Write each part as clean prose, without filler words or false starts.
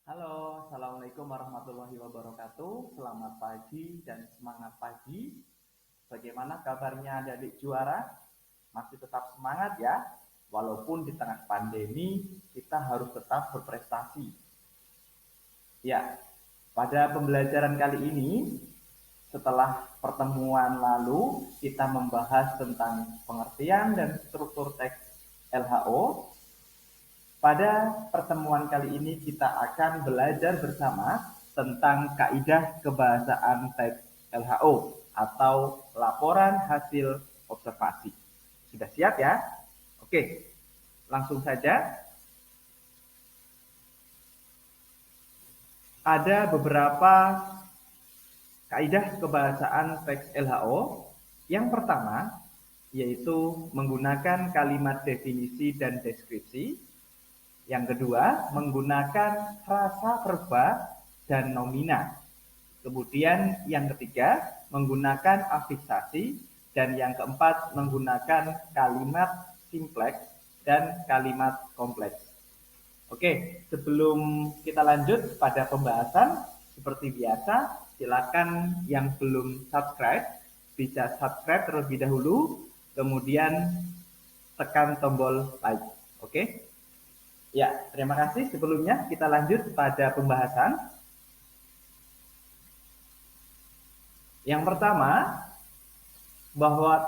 Halo, Assalamualaikum warahmatullahi wabarakatuh. Selamat pagi dan semangat pagi. Bagaimana kabarnya adik-adik juara? Masih tetap semangat ya? Walaupun di tengah pandemi, kita harus tetap berprestasi. Ya, pada pembelajaran kali ini, setelah pertemuan lalu, kita membahas tentang pengertian dan struktur teks LHO. Pada pertemuan kali ini kita akan belajar bersama tentang kaidah kebahasaan teks LHO atau laporan hasil observasi. Sudah siap ya? Oke, langsung saja. Ada beberapa kaidah kebahasaan teks LHO. Yang pertama yaitu menggunakan kalimat definisi dan deskripsi. Yang kedua, menggunakan frasa verba dan nomina. Kemudian yang ketiga, menggunakan afiksasi. Dan yang keempat, menggunakan kalimat simpleks dan kalimat kompleks. Oke, sebelum kita lanjut pada pembahasan, seperti biasa, silakan yang belum subscribe, bisa subscribe terlebih dahulu, kemudian tekan tombol like. Oke? Ya, terima kasih. Sebelumnya kita lanjut pada pembahasan. Yang pertama, bahwa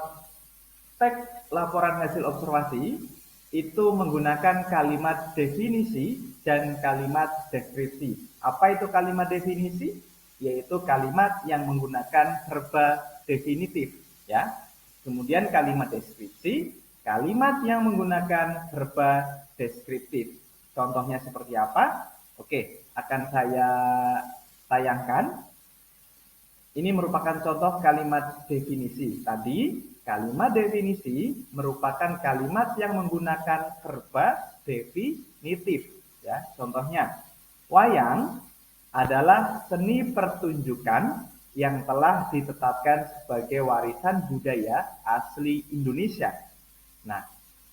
teks laporan hasil observasi itu menggunakan kalimat definisi dan kalimat deskripsi. Apa itu kalimat definisi? Yaitu kalimat yang menggunakan verba definitif, ya. Kemudian kalimat deskripsi, kalimat yang menggunakan verba deskriptif. Contohnya seperti apa? Oke, akan saya tayangkan. Ini merupakan contoh kalimat definisi. Tadi, kalimat definisi merupakan kalimat yang menggunakan verba definitif. Ya, contohnya, wayang adalah seni pertunjukan yang telah ditetapkan sebagai warisan budaya asli Indonesia. Nah,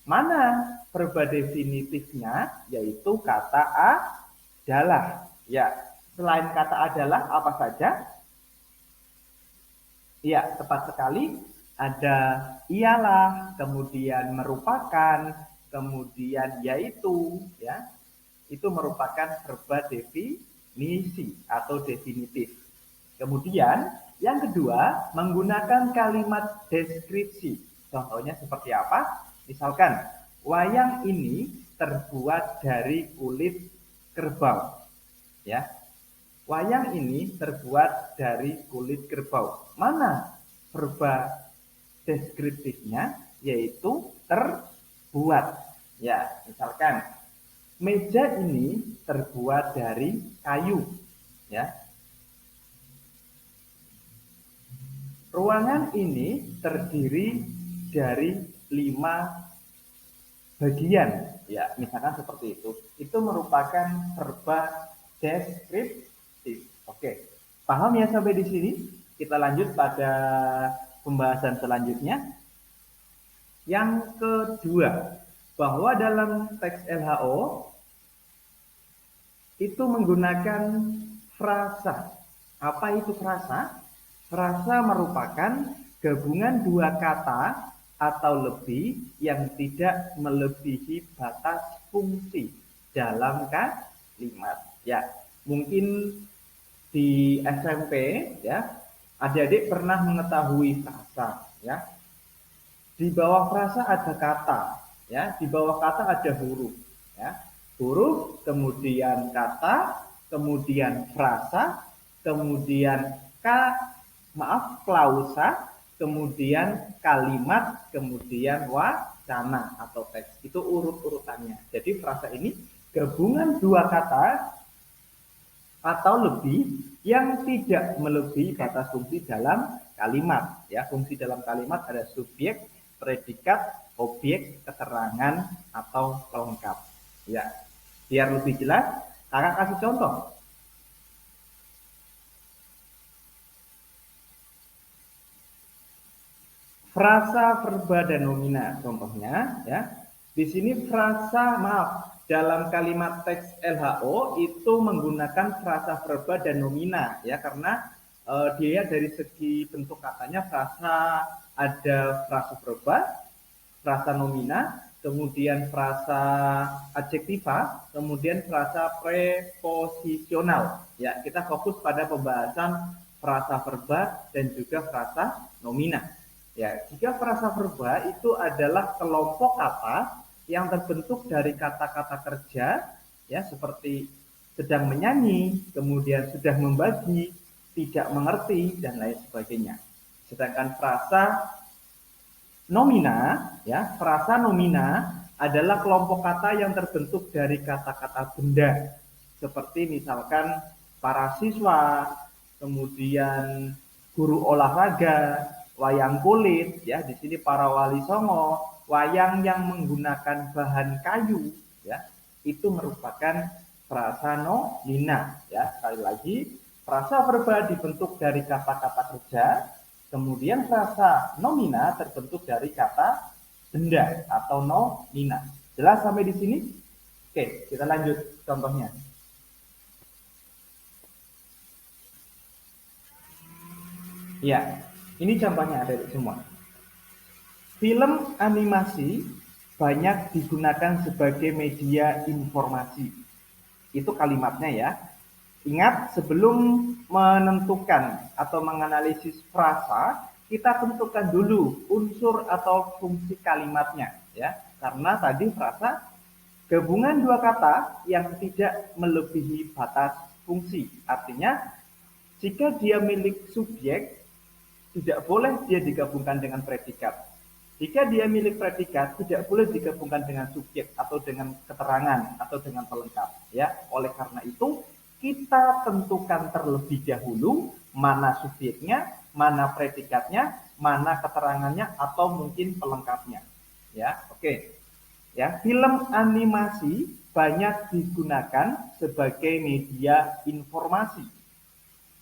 mana verba definitifnya? Yaitu kata adalah. Ya, selain kata adalah apa saja? Ya, tepat sekali. Ada ialah, kemudian merupakan, kemudian yaitu, ya. Itu merupakan verba definisi atau definitif. Kemudian yang kedua, menggunakan kalimat deskripsi. Contohnya seperti apa? Misalkan, wayang ini terbuat dari kulit kerbau. Ya, wayang ini terbuat dari kulit kerbau. Mana verba deskriptifnya? Yaitu terbuat. Ya, misalkan meja ini terbuat dari kayu. Ya, ruangan ini terdiri dari 5 bagian. Ya, misalkan seperti itu. Itu merupakan verba deskriptif. Oke, paham ya sampai di sini? Kita lanjut pada pembahasan selanjutnya. Yang kedua, bahwa dalam teks LHO itu menggunakan frasa. Apa itu frasa? Frasa merupakan gabungan dua kata atau lebih yang tidak melebihi batas fungsi dalam kalimat. Ya, mungkin di SMP ya, adik-adik pernah mengetahui frasa ya. Di bawah frasa ada kata ya, di bawah kata ada huruf ya. Huruf, kemudian kata, kemudian frasa, kemudian klausa, kemudian kalimat, kemudian wacana atau teks. Itu urut-urutannya. Jadi frasa ini gabungan dua kata atau lebih yang tidak melebihi batas fungsi dalam kalimat. Ya, fungsi dalam kalimat ada subjek, predikat, objek, keterangan atau pelengkap. Ya, biar lebih jelas, kakak kasih contoh. Frasa, verba, dan nomina. Contohnya, ya. Di sini frasa, dalam kalimat teks LHO itu menggunakan frasa verba dan nomina ya, karena dia dari segi bentuk katanya frasa, ada frasa verba, frasa nomina, kemudian frasa adjektiva, kemudian frasa preposisional. Ya, kita fokus pada pembahasan frasa verba dan juga frasa nomina. Ya, jika frasa verba itu adalah kelompok kata yang terbentuk dari kata-kata kerja, ya seperti sedang menyanyi, kemudian sudah membagi, tidak mengerti, dan lain sebagainya. Sedangkan frasa nomina, ya, frasa nomina adalah kelompok kata yang terbentuk dari kata-kata benda, seperti misalkan para siswa, kemudian guru olahraga, wayang kulit, ya, di sini para wali songo, wayang yang menggunakan bahan kayu, ya, itu merupakan frasa nomina, ya. Sekali lagi, frasa verba dibentuk dari kata-kata kerja, kemudian frasa nomina terbentuk dari kata benda atau nomina. Jelas sampai di sini? Oke, kita lanjut contohnya. Ya, ini contohnya ada semua. Film animasi banyak digunakan sebagai media informasi. Itu kalimatnya ya. Ingat, sebelum menentukan atau menganalisis frasa, kita tentukan dulu unsur atau fungsi kalimatnya ya. Karena tadi frasa gabungan dua kata yang tidak melebihi batas fungsi. Artinya, jika dia milik subjek, tidak boleh dia digabungkan dengan predikat. Jika dia milik predikat, tidak boleh digabungkan dengan subjek atau dengan keterangan atau dengan pelengkap. Ya, oleh karena itu kita tentukan terlebih dahulu mana subjeknya, mana predikatnya, mana keterangannya atau mungkin pelengkapnya. Ya, oke. Ya, film animasi banyak digunakan sebagai media informasi.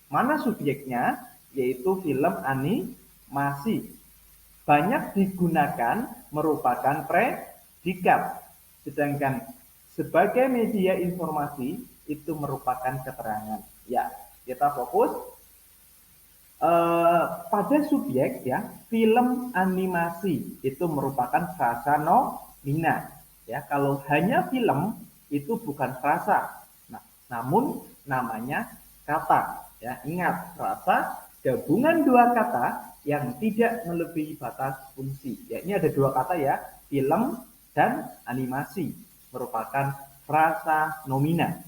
Mana subjeknya? Yaitu film animasi. Banyak digunakan merupakan predikat, sedangkan sebagai media informasi itu merupakan keterangan. Ya, kita fokus pada subjek ya. Film animasi itu merupakan frasa nomina. Ya, kalau hanya film itu bukan frasa, namun namanya kata. Ya, ingat, frasa gabungan dua kata yang tidak melebihi batas fungsi. Ya, ini ada dua kata ya, film dan animasi merupakan frasa nomina.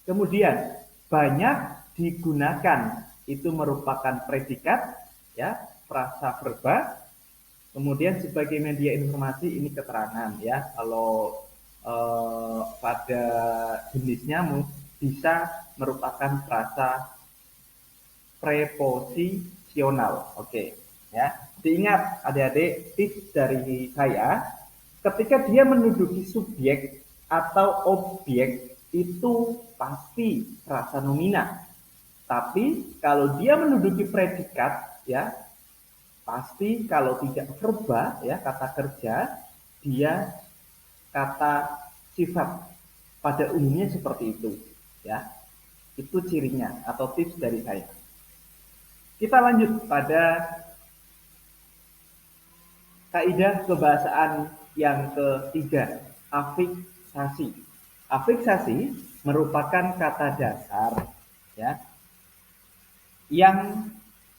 Kemudian banyak digunakan itu merupakan predikat ya, frasa verba. Kemudian sebagai media informasi ini keterangan ya. Kalau pada jenisnya bisa merupakan frasa preposisional. Oke, ya. Diingat adik-adik, tips dari saya, ketika dia menduduki subjek atau objek itu pasti frasa nomina. Tapi kalau dia menduduki predikat ya, pasti kalau tidak verba ya, kata kerja, dia kata sifat. Pada umumnya seperti itu ya. Itu cirinya atau tips dari saya. Kita lanjut pada kaidah kebahasaan yang ketiga, afiksasi. Afiksasi merupakan kata dasar ya, yang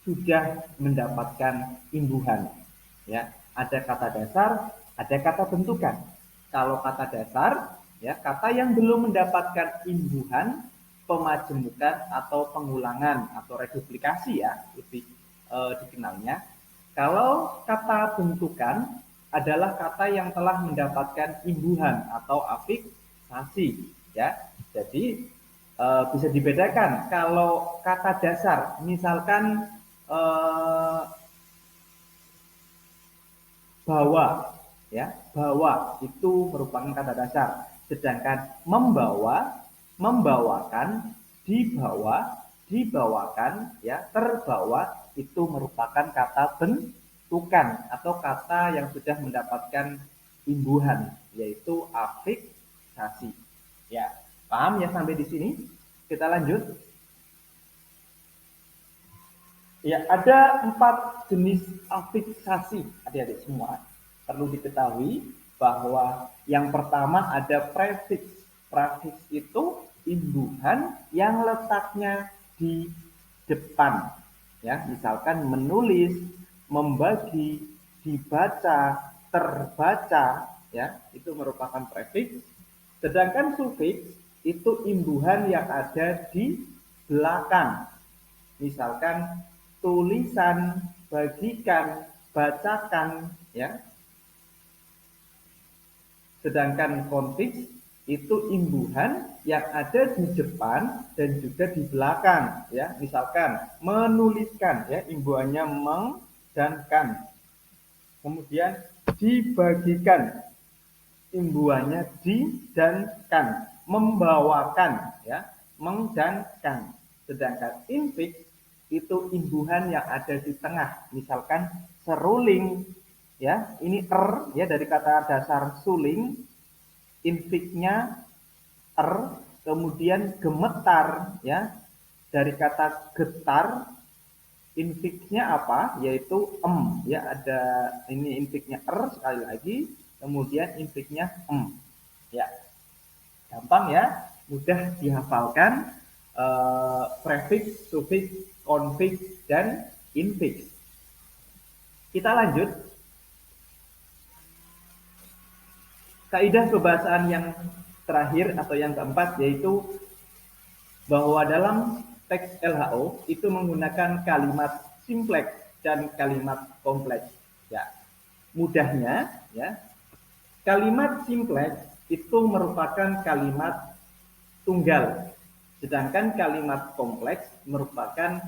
sudah mendapatkan imbuhan. Ya, ada kata dasar, ada kata bentukan. Kalau kata dasar, ya kata yang belum mendapatkan imbuhan, pemajemukan atau pengulangan atau reduplikasi ya, lebih dikenalnya. Kalau kata bentukan adalah kata yang telah mendapatkan imbuhan atau afiksasi ya. Jadi bisa dibedakan. Kalau kata dasar, misalkan bawa, ya, bawa itu merupakan kata dasar. Sedangkan membawa, membawakan, dibawa, dibawakan, ya, terbawa itu merupakan kata bentukan atau kata yang sudah mendapatkan imbuhan, yaitu afiksasi. afiksasi. Ya, paham ya sampai di sini? Kita lanjut. Ya, ada 4 jenis afiksasi, adik-adik semua. Perlu diketahui bahwa yang pertama ada prefiks. Prefiks itu imbuhan yang letaknya di depan. Ya, misalkan menulis, membagi, dibaca, terbaca, ya, itu merupakan prefiks. Sedangkan sufiks itu imbuhan yang ada di belakang. Misalkan tulisan, bagikan, bacakan, ya. Sedangkan konfiks itu imbuhan yang ada di depan dan juga di belakang, ya. Misalkan menuliskan, ya, imbuhannya meng dan kan. Kemudian dibagikan, imbuhannya di dan kan. Membawakan, ya, meng dan kan. Sedangkan infiks itu imbuhan yang ada di tengah, misalkan seruling, ya, ini ya dari kata dasar suling, infiknya kemudian gemetar, ya, dari kata getar, infiknya apa, yaitu ya, ada ini infiknya sekali lagi, kemudian infiknya ya, gampang ya, mudah dihafalkan. Prefiks, sufiks, konfiks, dan infiks. Kita lanjut. Kaidah kebahasaan yang terakhir atau yang keempat yaitu bahwa dalam teks LHO itu menggunakan kalimat simpleks dan kalimat kompleks. Ya, mudahnya, ya, kalimat simpleks itu merupakan kalimat tunggal. Sedangkan kalimat kompleks merupakan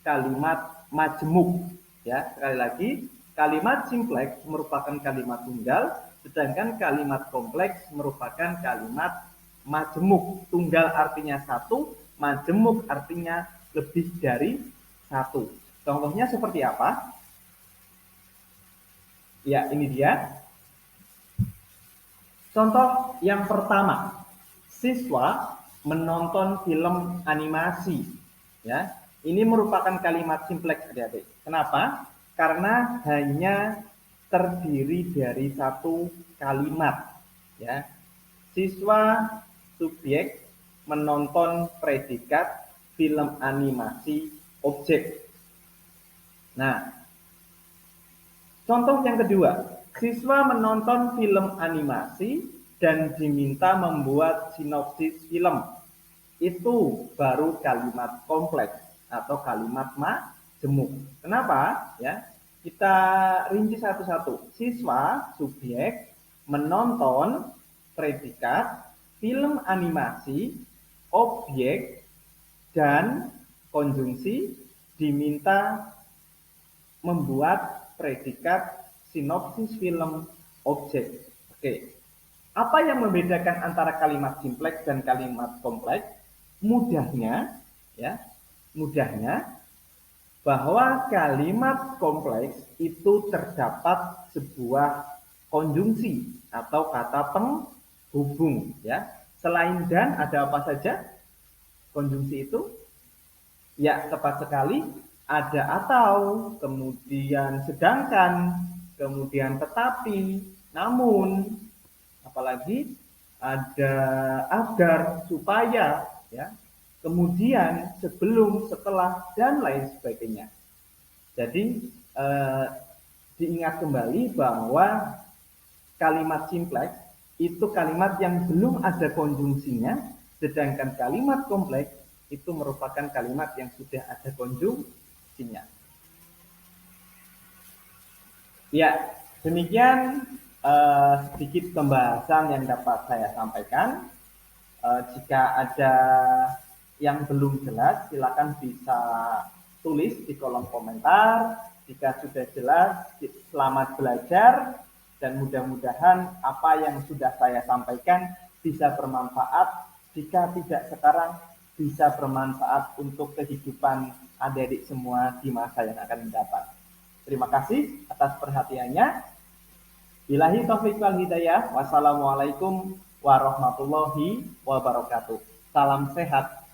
kalimat majemuk. Ya, sekali lagi, kalimat simpleks merupakan kalimat tunggal, sedangkan kalimat kompleks merupakan kalimat majemuk. Tunggal artinya satu, majemuk artinya lebih dari satu. Contohnya seperti apa? Ya, ini dia. Contoh yang pertama, siswa menonton film animasi, ya. Ini merupakan kalimat simpleks, adik-adik. Kenapa? Karena hanya terdiri dari satu kalimat, ya. Siswa subjek menonton predikat film animasi objek. Nah, contoh yang kedua, siswa menonton film animasi dan diminta membuat sinopsis film. Itu baru kalimat kompleks atau kalimat majemuk. Kenapa? Ya, kita rinci satu-satu. Siswa subjek menonton predikat film animasi objek dan konjungsi diminta membuat predikat sinopsis film objek. Oke. Apa yang membedakan antara kalimat simpleks dan kalimat kompleks? Mudahnya, ya, mudahnya bahwa kalimat kompleks itu terdapat sebuah konjungsi atau kata penghubung, ya. Selain dan ada apa saja konjungsi itu? Ya, tepat sekali, ada atau, kemudian sedangkan, kemudian tetapi, namun, apalagi ada agar, supaya, ya, kemudian, sebelum, setelah, dan lain sebagainya. Jadi diingat kembali bahwa kalimat simpleks itu kalimat yang belum ada konjungsinya, sedangkan kalimat kompleks itu merupakan kalimat yang sudah ada konjungsinya. Ya, demikian sedikit pembahasan yang dapat saya sampaikan. Jika ada yang belum jelas, silakan bisa tulis di kolom komentar. Jika sudah jelas, selamat belajar dan mudah-mudahan apa yang sudah saya sampaikan bisa bermanfaat. Jika tidak sekarang, bisa bermanfaat untuk kehidupan adik-adik semua di masa yang akan mendatang. Terima kasih atas perhatiannya. Billahi taufiq wal hidayah. Wassalamualaikum warahmatullahi wabarakatuh. Salam sehat